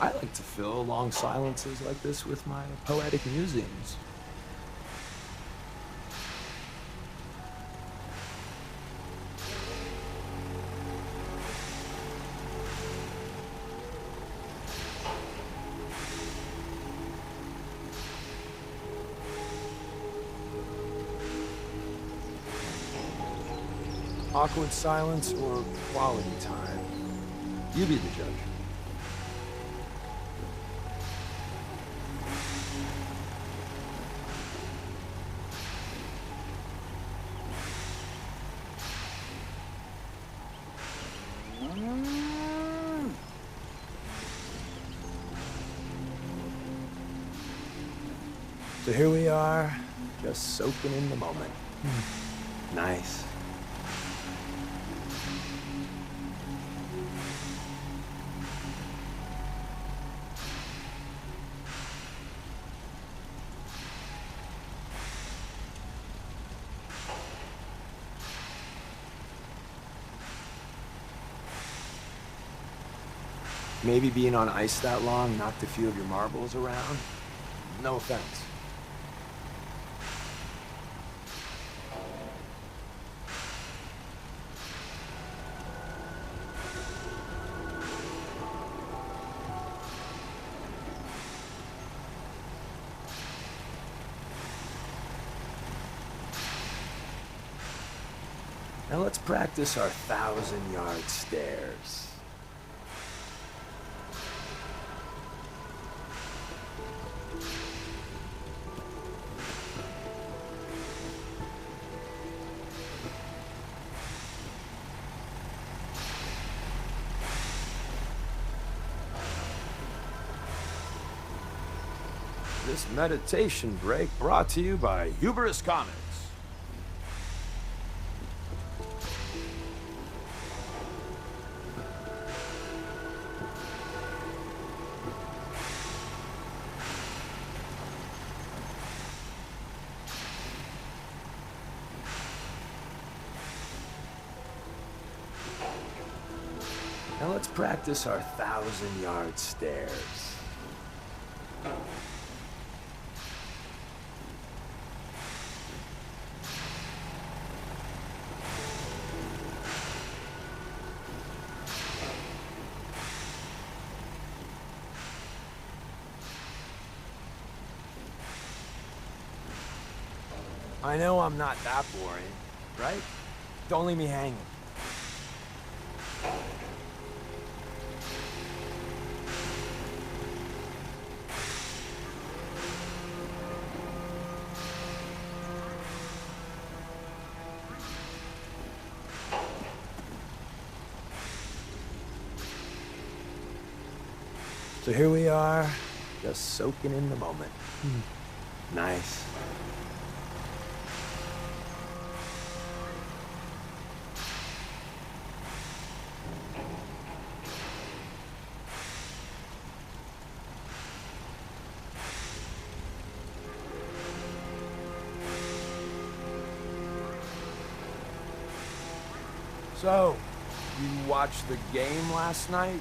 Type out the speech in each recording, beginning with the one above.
I like to fill long silences like this with my poetic musings. Awkward silence or quality time? You be the judge. So here we are, just soaking in the moment. Nice. Maybe being on ice that long knocked a few of your marbles around? No offense. Now let's practice our 1,000-yard stares. This meditation break brought to you by Hubris Comics. Now let's practice our 1,000-yard stares. I know I'm not that boring, right? Don't leave me hanging. So here we are, just soaking in the moment. Nice. So, you watched the game last night?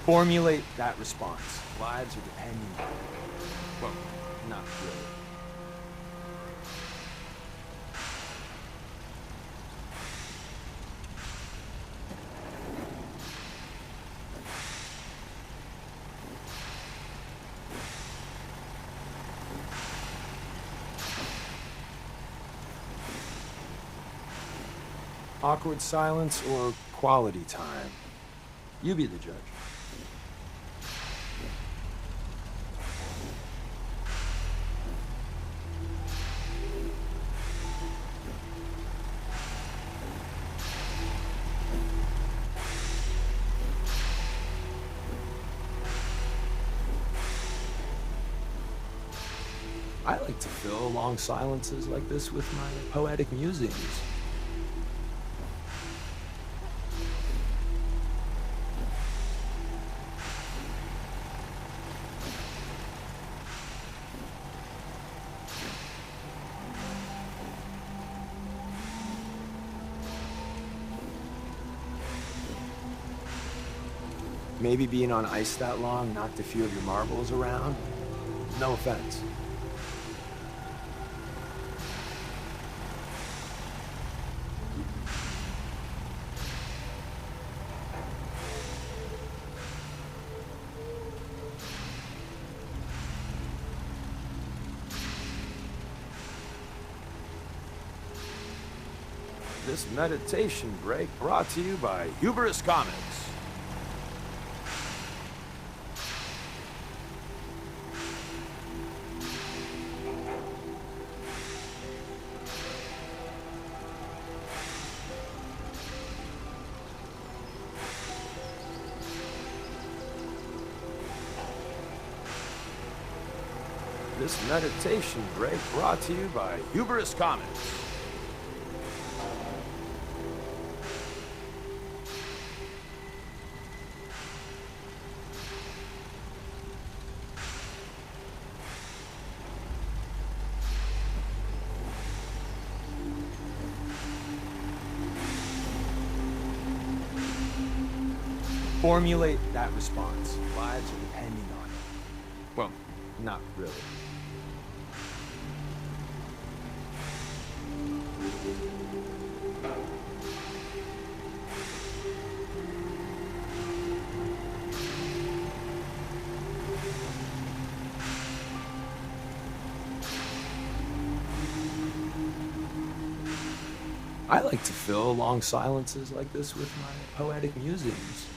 Formulate that response. Lives are depending on it. Well, not really. Awkward silence or quality time? You be the judge. I like to fill long silences like this with my poetic musings. Maybe being on ice that long knocked a few of your marbles around? No offense. This meditation break brought to you by Hubris Comics. This meditation break brought to you by Hubris Comics. Formulate that response. Lives are depending on it. Well, not really. I like to fill long silences like this with my poetic musings.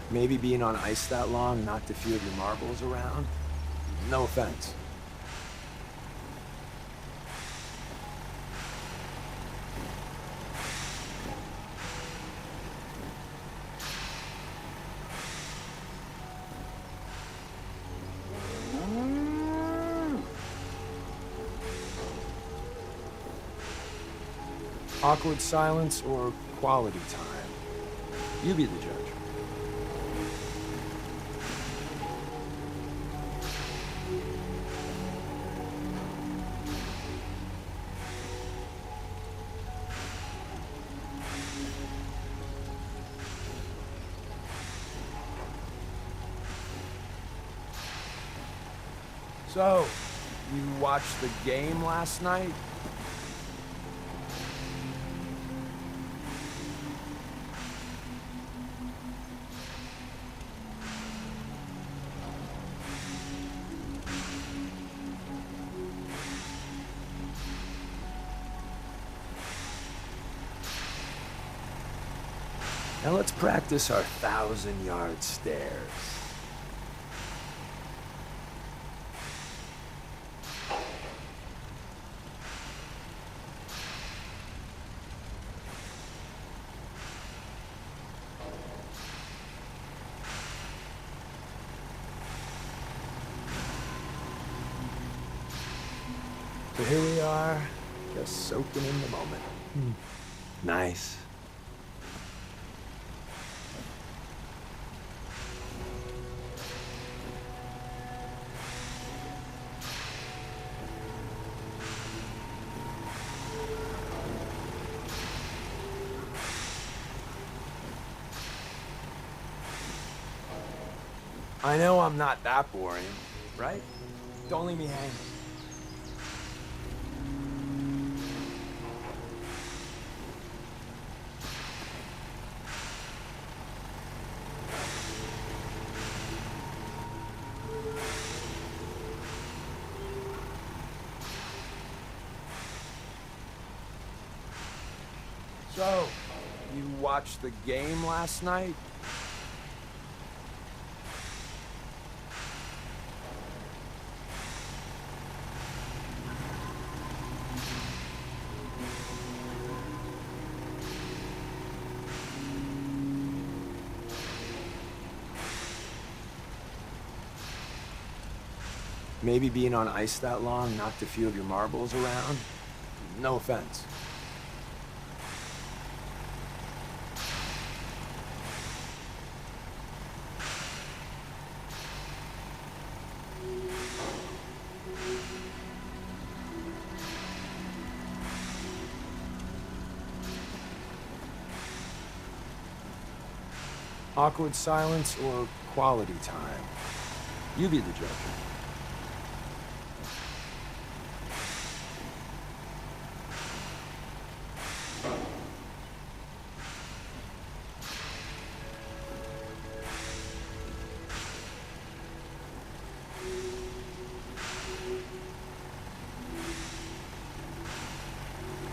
Maybe being on ice that long knocked a few of your marbles around? No offense. Awkward silence or quality time? You be the judge. So, you watched the game last night? Now let's practice our 1,000-yard stares. So here we are, just soaking in the moment. Nice. I know I'm not that boring, right? Don't leave me hanging. So, you watched the game last night? Maybe being on ice that long knocked a few of your marbles around? No offense. Awkward silence or quality time? You be the judge.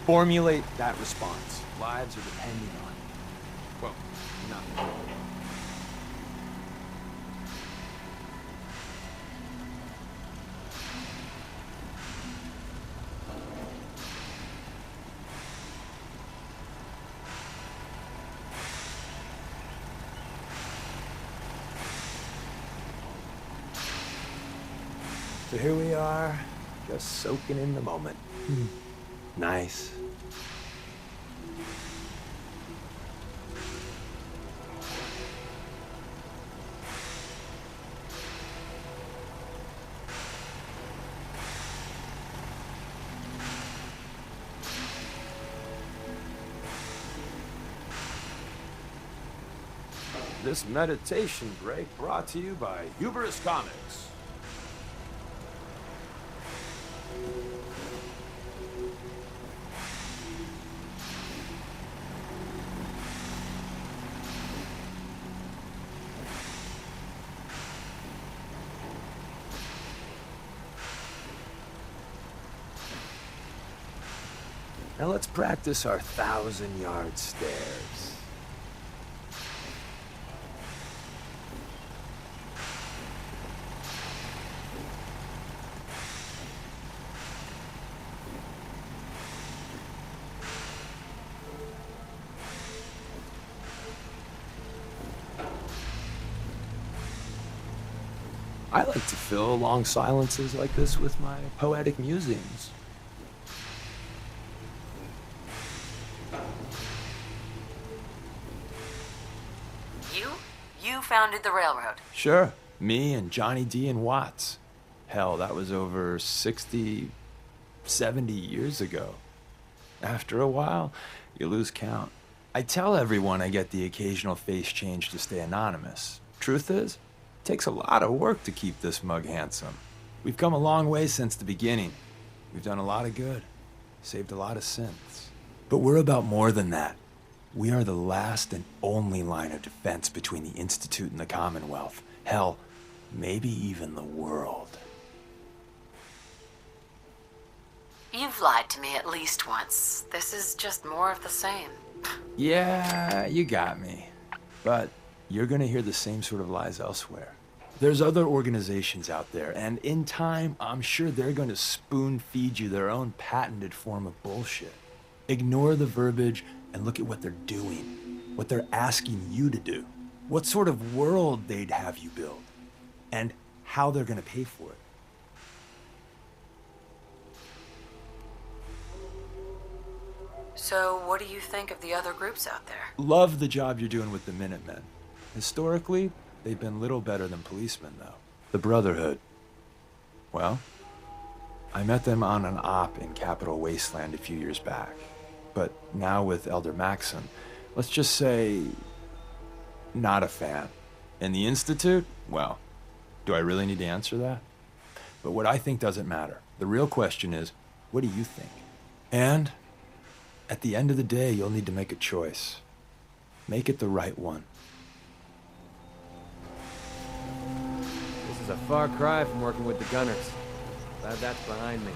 Formulate that response. Lives are depending on it. Well, not really. So here we are, just soaking in the moment. Nice. This meditation break brought to you by Hubris Comics. Now let's practice our 1,000-yard stairs. I like to fill long silences like this with my poetic musings. You founded the railroad. Sure, me and Johnny D and Watts. Hell, that was over 60, 70 years ago. After a while, you lose count. I tell everyone I get the occasional face change to stay anonymous. Truth is, it takes a lot of work to keep this mug handsome. We've come a long way since the beginning. We've done a lot of good, saved a lot of sins. But we're about more than that. We are the last and only line of defense between the Institute and the Commonwealth. Hell, maybe even the world. You've lied to me at least once. This is just more of the same. Yeah, you got me. But you're gonna hear the same sort of lies elsewhere. There's other organizations out there, and in time, I'm sure they're gonna spoon feed you their own patented form of bullshit. Ignore the verbiage and look at what they're doing, what they're asking you to do, what sort of world they'd have you build, and how they're gonna pay for it. So what do you think of the other groups out there? Love the job you're doing with the Minutemen. Historically, they've been little better than policemen, though. The Brotherhood. Well, I met them on an op in Capital Wasteland a few years back. But now with Elder Maxon, let's just say, not a fan. And the Institute? Well, do I really need to answer that? But what I think doesn't matter. The real question is, what do you think? And at the end of the day, you'll need to make a choice. Make it the right one. This is a far cry from working with the gunners. Glad that's behind me.